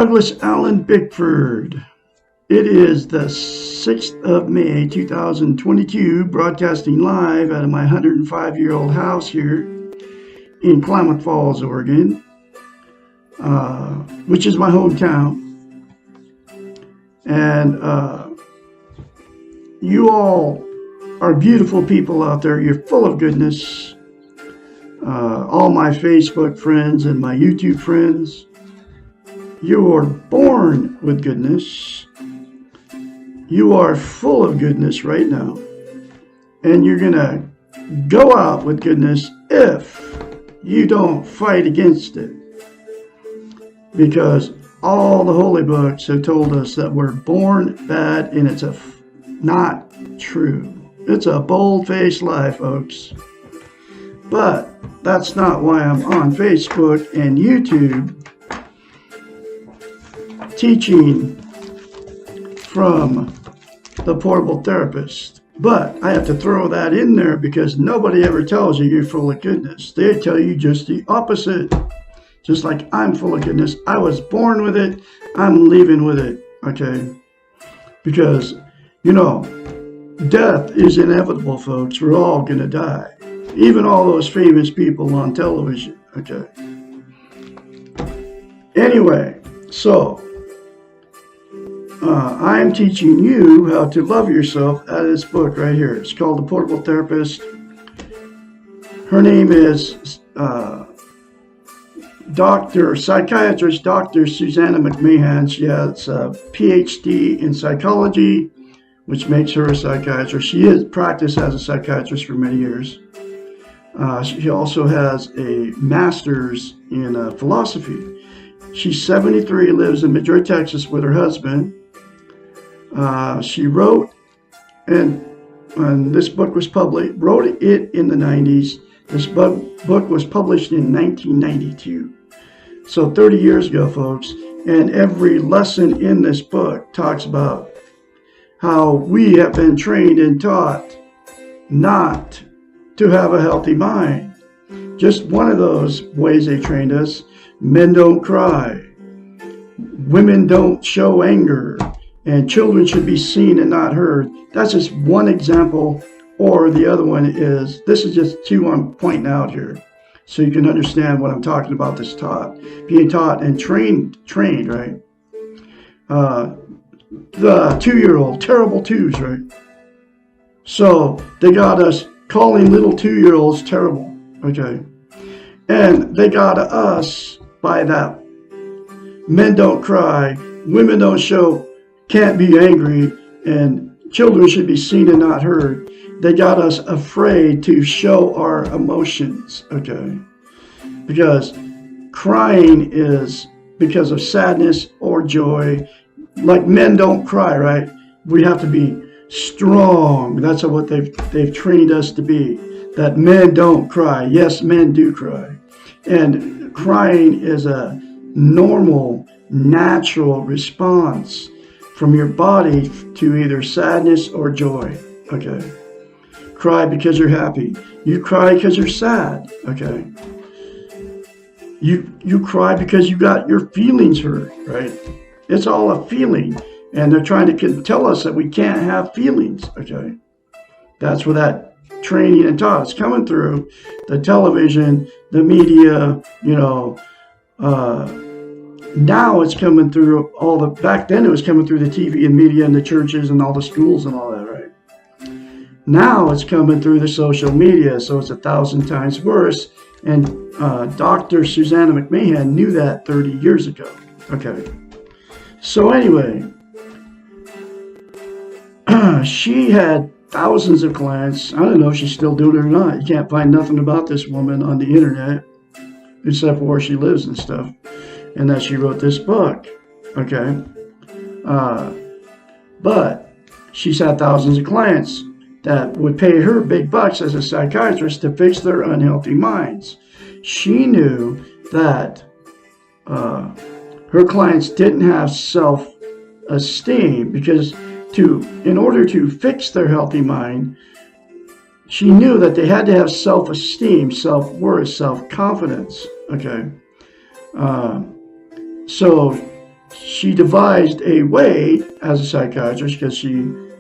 Douglas Allen Bickford. It is the 6th of May, 2022, broadcasting live out of my 105-year-old house here in Klamath Falls, Oregon, which is my hometown. And you all are beautiful people out there. You're full of goodness. All my Facebook friends and my YouTube friends. You are born with goodness. You are full of goodness right now. And you're going to go out with goodness if you don't fight against it. Because all the holy books have told us that we're born bad, and it's not true. It's a bold-faced lie, folks. But that's not why I'm on Facebook and YouTube teaching from the portable therapist. But I have to throw that in there because nobody ever tells you you're full of goodness. They tell you just the opposite. Just like I'm full of goodness. I was born with it. I'm leaving with it. Okay? Because, death is inevitable, folks. We're all going to die. Even all those famous people on television. Okay? Anyway, so I'm teaching you how to love yourself out of this book right here. It's called The Portable Therapist. Her name is psychiatrist Dr. Susanna McMahon. She has a PhD in psychology, which makes her a psychiatrist. She has practiced as a psychiatrist for many years. She also has a master's in philosophy. She's 73, lives in Madrid, Texas with her husband. She wrote, and this book was wrote it in the 90s. This book was published in 1992. So 30 years ago, folks. And every lesson in this book talks about how we have been trained and taught not to have a healthy mind. Just one of those ways they trained us: men don't cry, women don't show anger, and children should be seen and not heard. That's just one example. Or the other one is, this is just two I'm pointing out here, so you can understand what I'm talking about. This being taught and trained, right? The 2-year-old, terrible twos, right? So they got us calling little 2-year-olds terrible, okay? And they got us by that. Men don't cry, women don't show, can't be angry, and children should be seen and not heard. They got us afraid to show our emotions, okay? Because crying is because of sadness or joy. Like men don't cry, right? We have to be strong. That's what they've trained us to be. That men don't cry. Yes, men do cry. And crying is a normal, natural response from your body to either sadness or joy, okay? Cry because you're happy. You cry because you're sad, okay? You cry because you got your feelings hurt, right? It's all a feeling. And they're trying to tell us that we can't have feelings, okay? That's where that training and taught is coming through. The television, the media, now it's coming through back then it was coming through the TV and media and the churches and all the schools and all that, right? Now it's coming through the social media, so it's 1,000 times worse. And Dr. Susanna McMahon knew that 30 years ago. Okay. So anyway, she had thousands of clients. I don't know if she's still doing it or not. You can't find nothing about this woman on the internet except for where she lives and stuff. And that she wrote this book. Okay. But she's had thousands of clients that would pay her big bucks as a psychiatrist to fix their unhealthy minds. She knew that her clients didn't have self-esteem because in order to fix their healthy mind, she knew that they had to have self-esteem, self-worth, self-confidence. Okay. So she devised a way as a psychiatrist, because she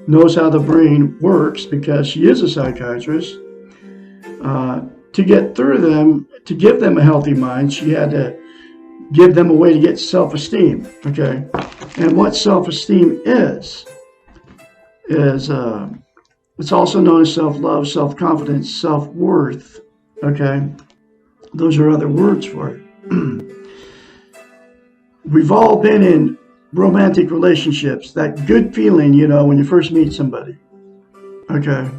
knows how the brain works, because she is a psychiatrist, to get through them, to give them a healthy mind. She had to give them a way to get self-esteem. Okay, and what self-esteem is it's also known as self-love, self-confidence, self-worth. Okay, those are other words for it. We've all been in romantic relationships, that good feeling, when you first meet somebody. Okay,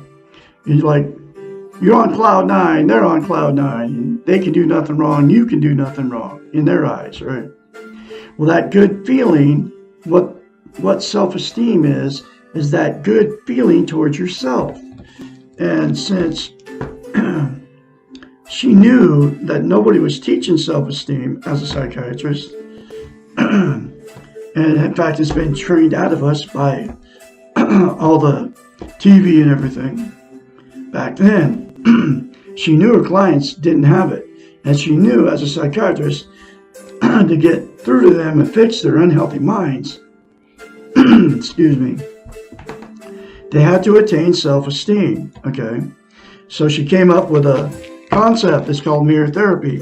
you're on cloud nine, they're on cloud nine, and they can do nothing wrong, you can do nothing wrong in their eyes, right? Well, that good feeling, what self-esteem is that good feeling towards yourself. And since she knew that nobody was teaching self-esteem as a psychiatrist, and in fact it's been trained out of us by all the TV and everything back then, she knew her clients didn't have it. And she knew as a psychiatrist to get through to them and fix their unhealthy minds, excuse me, they had to attain self-esteem. Okay, so she came up with a concept that's called mirror therapy.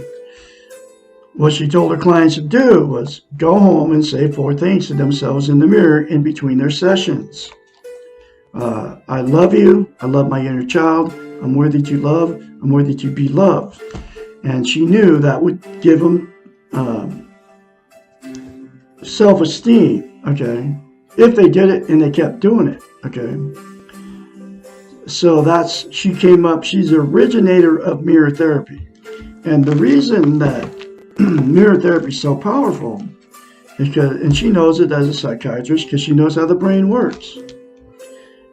What she told her clients to do was go home and say 4 things to themselves in the mirror in between their sessions. I love you. I love my inner child. I'm worthy to love. I'm worthy to be loved. And she knew that would give them self-esteem, okay, if they did it and they kept doing it, okay. So she's the originator of mirror therapy. And the reason that mirror therapy is so powerful is and she knows it as a psychiatrist, because she knows how the brain works.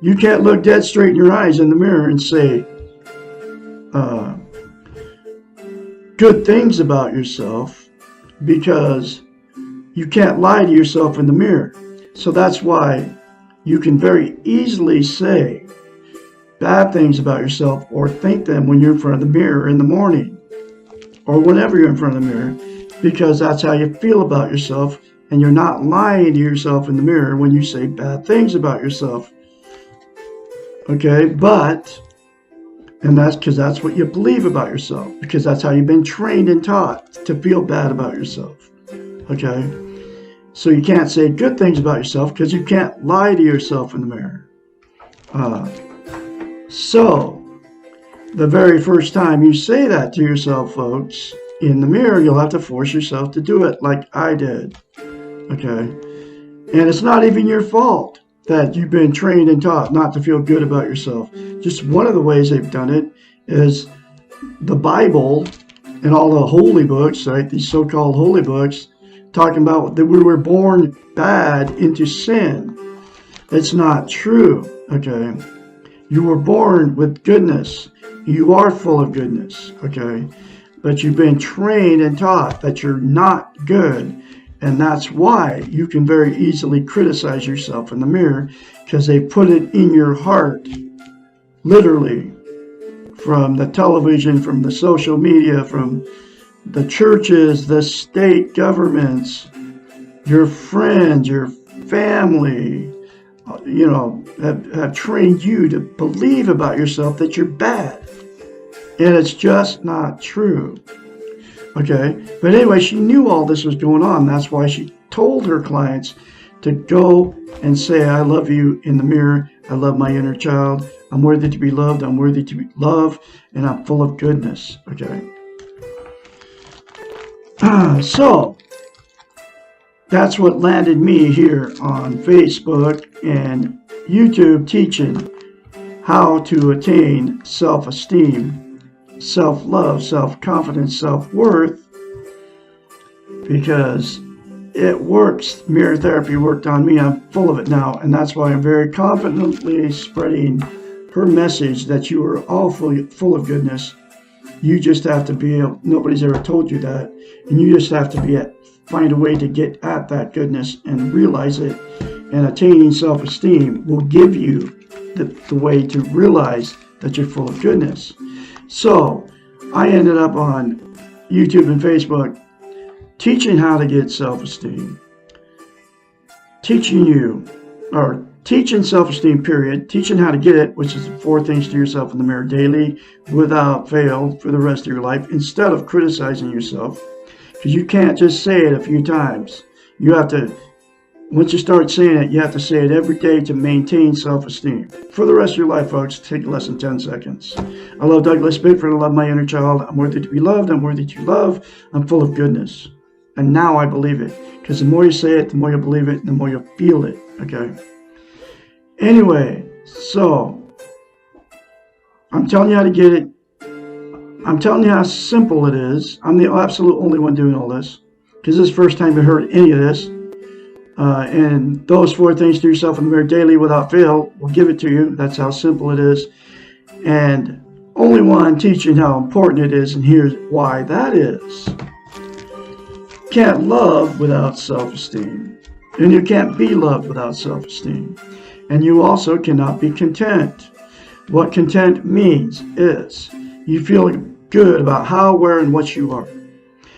You can't look dead straight in your eyes in the mirror and say good things about yourself, because you can't lie to yourself in the mirror. So that's why you can very easily say bad things about yourself or think them when you're in front of the mirror in the morning or whenever you're in front of the mirror, because that's how you feel about yourself, and you're not lying to yourself in the mirror when you say bad things about yourself. Okay, and that's because that's what you believe about yourself, because that's how you've been trained and taught to feel bad about yourself. Okay, so you can't say good things about yourself because you can't lie to yourself in the mirror. So the very first time you say that to yourself, folks, in the mirror, you'll have to force yourself to do it like I did. Okay, and it's not even your fault that you've been trained and taught not to feel good about yourself. Just one of the ways they've done it is the Bible and all the holy books, right? These so-called holy books, talking about that we were born bad into sin. It's not true, okay? You were born with goodness. You are full of goodness, okay? But you've been trained and taught that you're not good. And that's why you can very easily criticize yourself in the mirror, because they put it in your heart, literally, from the television, from the social media, from the churches, the state governments, your friends, your family, have trained you to believe about yourself that you're bad. And it's just not true. Okay, but anyway, she knew all this was going on. That's why she told her clients to go and say, I love you in the mirror. I love my inner child. I'm worthy to be loved. I'm worthy to be loved. And I'm full of goodness. Okay. So that's what landed me here on Facebook and YouTube, teaching how to attain self-esteem, self-love, self-confidence, self-worth, because it works. Mirror therapy worked on me. I'm full of it now, and that's why I'm very confidently spreading her message that you are all full of goodness. You just have to be nobody's ever told you that, and you just have to find a way to get at that goodness and realize it, and attaining self-esteem will give you the way to realize that you're full of goodness. So I ended up on YouTube and Facebook teaching how to get self-esteem, teaching you, or teaching self-esteem, period, teaching how to get it, which is 4 things to yourself in the mirror daily without fail for the rest of your life, instead of criticizing yourself. Because you can't just say it a few times. You have to, once you start saying it, you have to say it every day to maintain self-esteem. For the rest of your life, folks, take less than 10 seconds. I love Douglas Bickford. I love my inner child. I'm worthy to be loved. I'm worthy to love. I'm full of goodness. And now I believe it. Because the more you say it, the more you believe it, and the more you feel it. Okay? Anyway, so I'm telling you how to get it. I'm telling you how simple it is. I'm the absolute only one doing all this. Because this is the first time you heard any of this. And those 4 things to yourself in the mirror daily without fail will give it to you. That's how simple it is. And only one teaching how important it is, and here's why that is. You can't love without self-esteem. And you can't be loved without self-esteem. And you also cannot be content. What content means is you feel good about how, where, and what you are.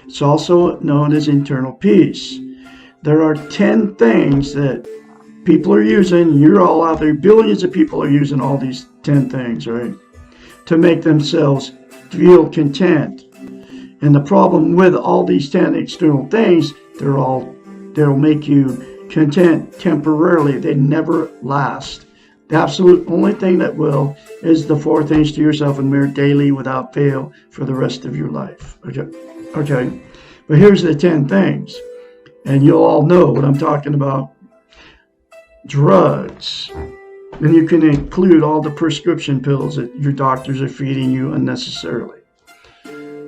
It's also known as internal peace. There are 10 things that people are using. You're all out there. Billions of people are using all these 10 things, right? To make themselves feel content. And the problem with all these 10 external things, they'll make you content temporarily. They never last. The absolute only thing that will is the 4 things to yourself in the mirror daily without fail for the rest of your life. Okay. But here's the 10 things. And you'll all know what I'm talking about. Drugs. And you can include all the prescription pills that your doctors are feeding you unnecessarily.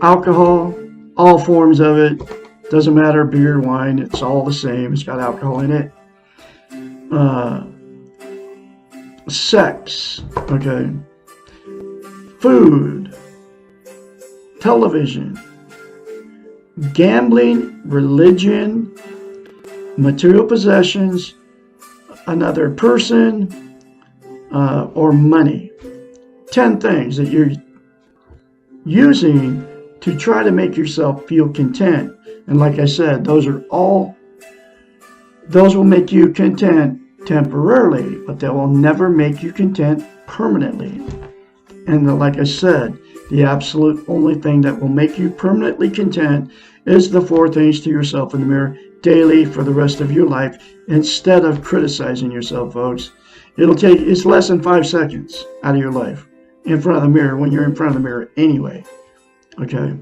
Alcohol, all forms of it. Doesn't matter, beer, wine, it's all the same. It's got alcohol in it. Sex, okay. Food, television, gambling, religion, material possessions, another person, or money. 10 things that you're using to try to make yourself feel content. And like I said, those will make you content temporarily, but they will never make you content permanently. And like I said, the absolute only thing that will make you permanently content is the 4 things to yourself in the mirror daily for the rest of your life, instead of criticizing yourself, folks. It's less than 5 seconds out of your life in front of the mirror when you're in front of the mirror anyway. Okay.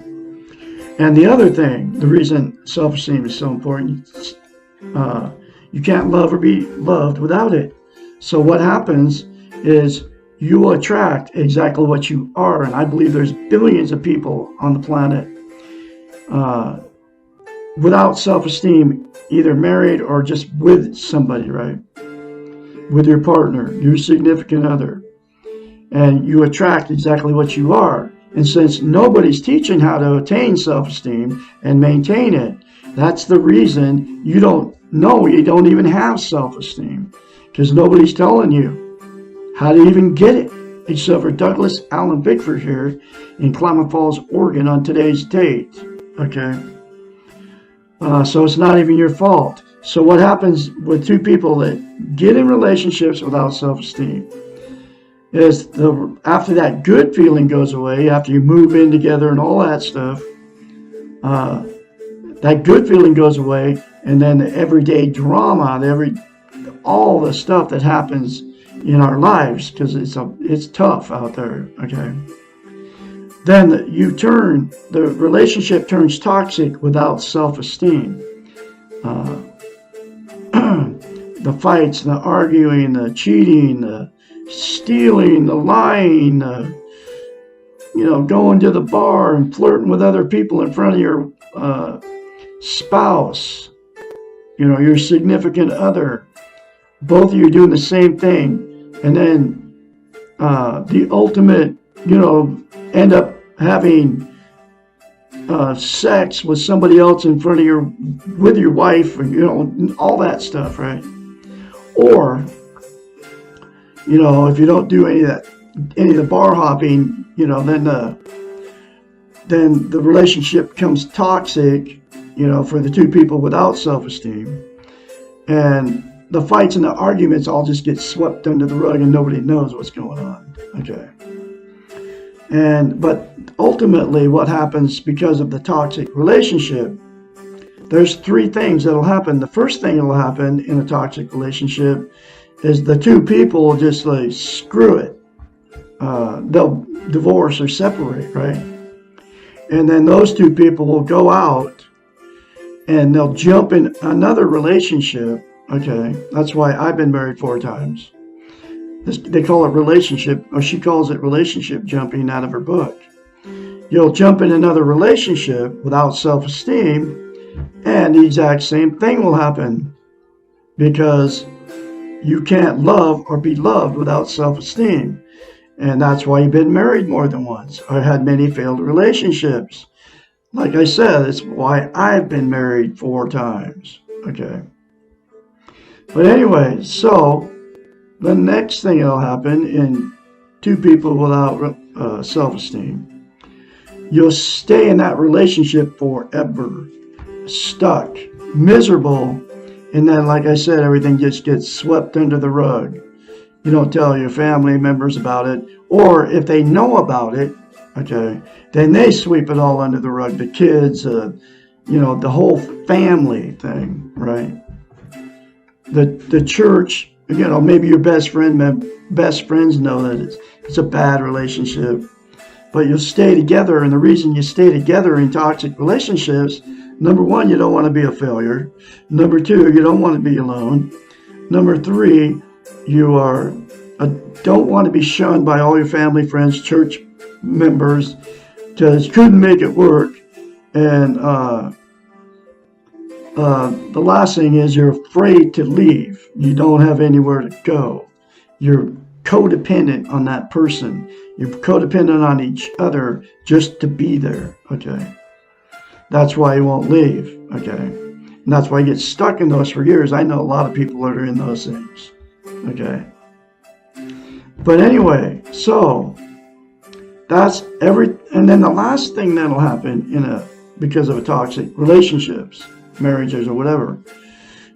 And the other thing, the reason self-esteem is so important, you can't love or be loved without it. So what happens is you will attract exactly what you are. And I believe there's billions of people on the planet without self-esteem, either married or just with somebody, right? With your partner, your significant other. And you attract exactly what you are. And since nobody's teaching how to attain self-esteem and maintain it, that's the reason you don't even have self-esteem. Because nobody's telling you how to even get it. Except for Douglas Allen Bickford here in Klamath Falls, Oregon on today's date. Okay? So it's not even your fault. So what happens with 2 people that get in relationships without self-esteem is after that good feeling goes away, after you move in together and all that stuff, that good feeling goes away, and then the everyday drama, all the stuff that happens in our lives, because it's tough out there, okay? Then the relationship turns toxic without self-esteem. The fights, the arguing, the cheating, the stealing, the lying, going to the bar and flirting with other people in front of your spouse, your significant other. Both of you doing the same thing, and then the ultimate, end up having sex with somebody else in front of with your wife, and all that stuff, right? Or if you don't do any of the bar hopping, then the relationship becomes toxic, for the 2 people without self-esteem. And the fights and the arguments all just get swept under the rug and nobody knows what's going on. Okay. But ultimately what happens because of the toxic relationship, there's three things that'll happen. The first thing that'll happen in a toxic relationship is the two people will just like, screw it. They'll divorce or separate, right? And then those two people will go out and they'll jump in another relationship. Okay, that's why I've been married 4 times. They call it relationship, or she calls it relationship jumping out of her book. You'll jump in another relationship without self-esteem, and the exact same thing will happen because you can't love or be loved without self-esteem. And that's why you've been married more than once or had many failed relationships. Like I said, it's why I've been married 4 times. Okay. But anyway, so the next thing that'll happen in two people without self-esteem, you'll stay in that relationship forever, stuck, miserable, and then, like I said, everything just gets swept under the rug. You don't tell your family members about it, or if they know about it, okay, then they sweep it all under the rug. The kids, the whole family thing, right? The church, maybe your best friends know that it's a bad relationship, but you'll stay together. And the reason you stay together in toxic relationships, number 1, you don't want to be a failure. Number 2, you don't want to be alone. Number 3, you don't want to be shunned by all your family, friends, church members, because couldn't make it work. And the last thing is you're afraid to leave. You don't have anywhere to go. You're codependent on that person. You're codependent on each other just to be there. Okay. That's why you won't leave. Okay. And that's why you get stuck in those for years. I know a lot of people that are in those things. Okay. But anyway, so that's and then the last thing that'll happen because of a toxic relationships, marriages or whatever,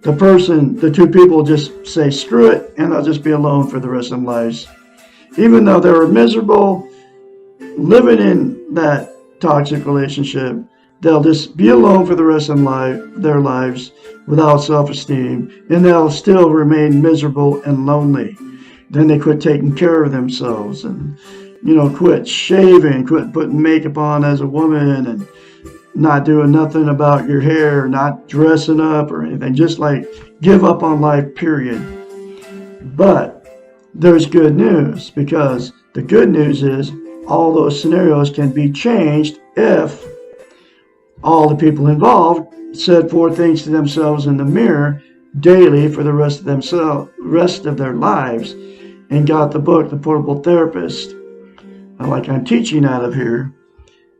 the two people just say, screw it, and they'll just be alone for the rest of their lives. Even though they were miserable living in that toxic relationship, they'll just be alone for the rest of their lives without self-esteem, and they'll still remain miserable and lonely. Then they quit taking care of themselves and, quit shaving, quit putting makeup on as a woman, and not doing nothing about your hair, not dressing up or anything, just like give up on life, period. But there's good news, because the good news is all those scenarios can be changed if all the people involved said 4 things to themselves in the mirror daily for the rest of their lives, and got the book, The Portable Therapist, like I'm teaching out of here,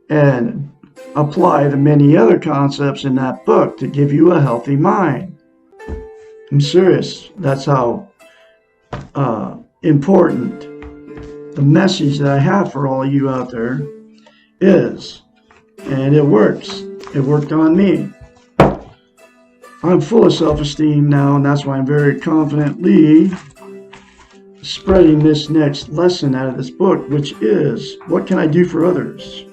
and apply the many other concepts in that book to give you a healthy mind. I'm serious. That's how important the message that I have for all of you out there is. And it works. It worked on me. I'm full of self-esteem now, and that's why I'm very confidently spreading this next lesson out of this book, which is, what can I do for others?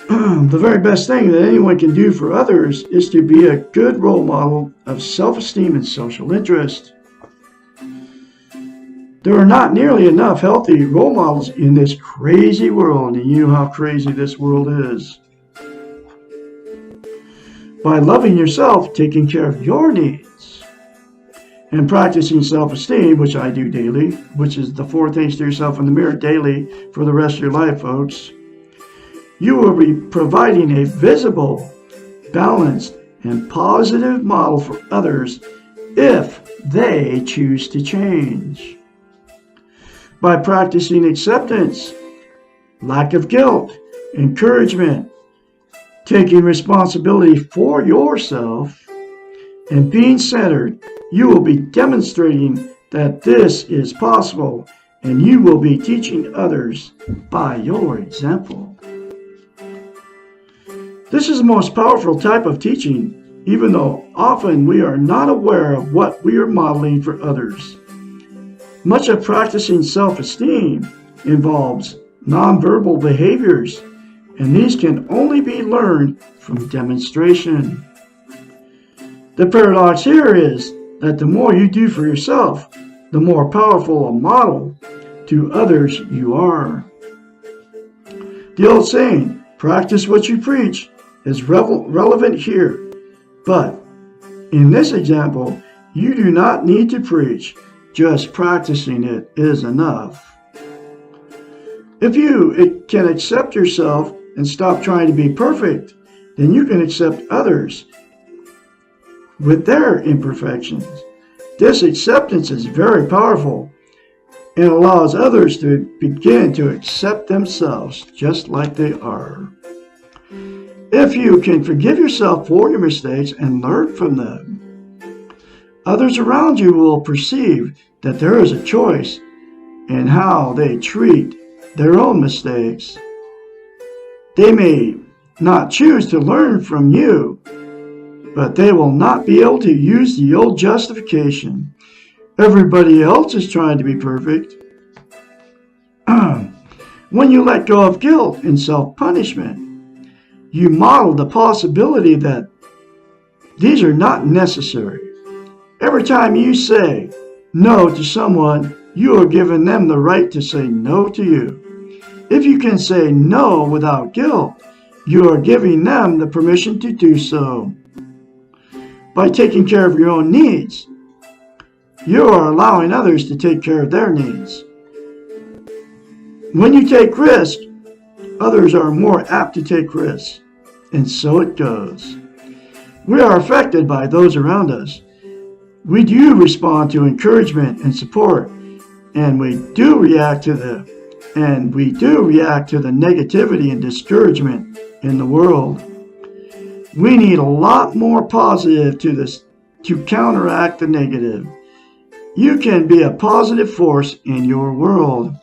The very best thing that anyone can do for others is to be a good role model of self-esteem and social interest. There are not nearly enough healthy role models in this crazy world, and you know how crazy this world is. By loving yourself, taking care of your needs, and practicing self-esteem, which I do daily, which is the 4 things to yourself in the mirror daily for the rest of your life, folks, you will be providing a visible, balanced, and positive model for others if they choose to change. By practicing acceptance, lack of guilt, encouragement, taking responsibility for yourself, and being centered, you will be demonstrating that this is possible, and you will be teaching others by your example. This is the most powerful type of teaching even though often we are not aware of what we are modeling for others. Much of practicing self-esteem involves nonverbal behaviors, and these can only be learned from demonstration. The paradox here is that the more you do for yourself, the more powerful a model to others you are. The old saying, practice what you preach, is relevant here. But in this example, you do not need to preach. Just practicing it is enough. If you can accept yourself and stop trying to be perfect, then you can accept others with their imperfections. This acceptance is very powerful and allows others to begin to accept themselves just like they are. If you can forgive yourself for your mistakes and learn from them, others around you will perceive that there is a choice in how they treat their own mistakes. They may not choose to learn from you, but they will not be able to use the old justification. Everybody else is trying to be perfect. When you let go of guilt and self-punishment, you model the possibility that these are not necessary. Every time you say no to someone, you are giving them the right to say no to you. If you can say no without guilt, you are giving them the permission to do so. By taking care of your own needs, you are allowing others to take care of their needs. When you take risks, others are more apt to take risks, and so it goes. We are affected by those around us. We do respond to encouragement and support, and we do react to the negativity and discouragement in the world. We need a lot more positive to counteract the negative. You can be a positive force in your world.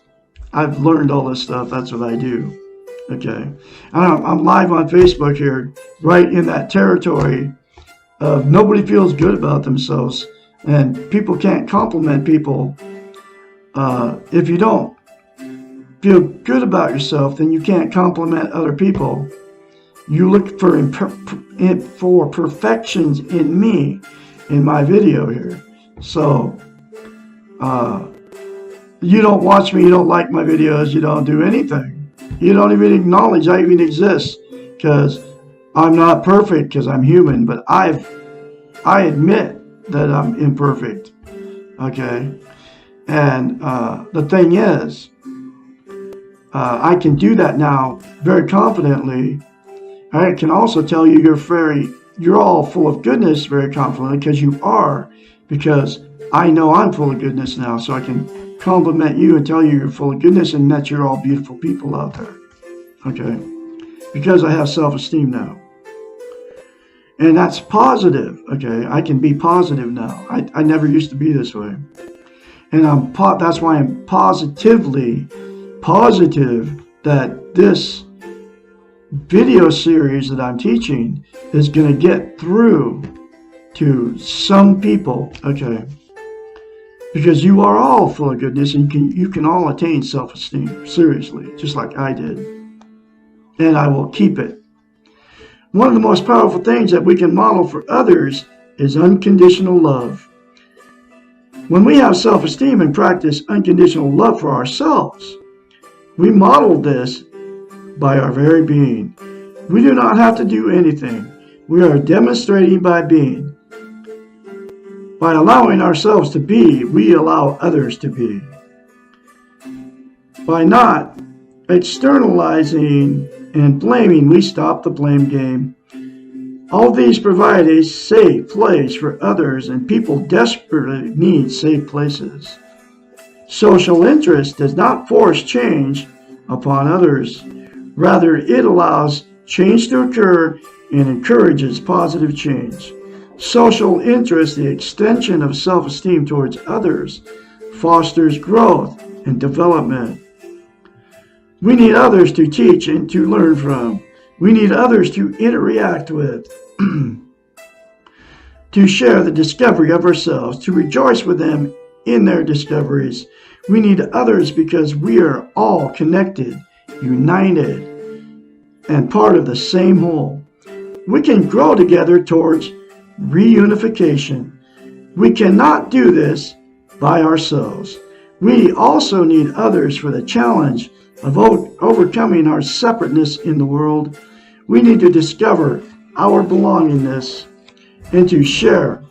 I've learned all this stuff. That's what I do. Okay. I'm live on Facebook here, right in that territory of nobody feels good about themselves, and people can't compliment people. If you don't feel good about yourself, then you can't compliment other people. You look for perfections in me, in my video here. So, you don't watch me, you don't like my videos, you don't do anything. You don't even acknowledge I even exist, because I'm not perfect, because I'm human, but I admit that I'm imperfect. Okay? And the thing is, I can do that now very confidently. I can also tell you you're all full of goodness very confidently, because you are, because I know I'm full of goodness now, so I can compliment you and tell you you're full of goodness and that you're all beautiful people out there. Okay? Because I have self-esteem now. And that's positive. Okay? I can be positive now. I never used to be this way. And that's why I'm positively positive that this video series that I'm teaching is going to get through to some people. Okay? Because you are all full of goodness, and you can all attain self-esteem, seriously, just like I did. And I will keep it. One of the most powerful things that we can model for others is unconditional love. When we have self-esteem and practice unconditional love for ourselves, we model this by our very being. We do not have to do anything. We are demonstrating by being. By allowing ourselves to be, we allow others to be. By not externalizing and blaming, we stop the blame game. All these provide a safe place for others, and people desperately need safe places. Social interest does not force change upon others. Rather, it allows change to occur and encourages positive change. Social interest, the extension of self-esteem towards others, fosters growth and development. We need others to teach and to learn from. We need others to interact with. to share the discovery of ourselves, to rejoice with them in their discoveries. We need others because we are all connected, united, and part of the same whole. We can grow together towards reunification. We cannot do this by ourselves. We also need others for the challenge of overcoming our separateness in the world. We need to discover our belongingness and to share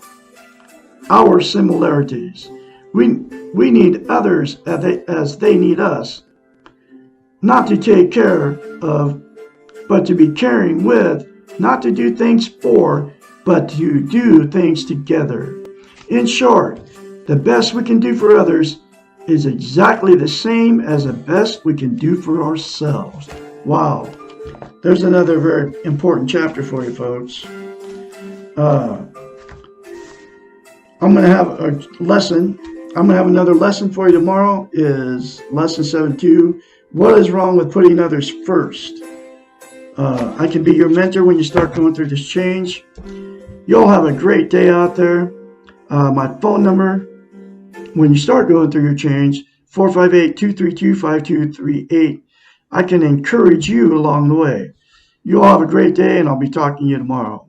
our similarities. We need others as they need us, not to take care of, but to be caring with, not to do things for, but to do things together. In short, the best we can do for others is exactly the same as the best we can do for ourselves. Wow. There's another very important chapter for you, folks. I'm going to have a lesson. I'm going to have another lesson for you tomorrow, is lesson 7.2. What is wrong with putting others first? I can be your mentor when you start going through this change. You'll have a great day out there. My phone number, when you start going through your change, 458-232-5238. I can encourage you along the way. You all have a great day, and I'll be talking to you tomorrow.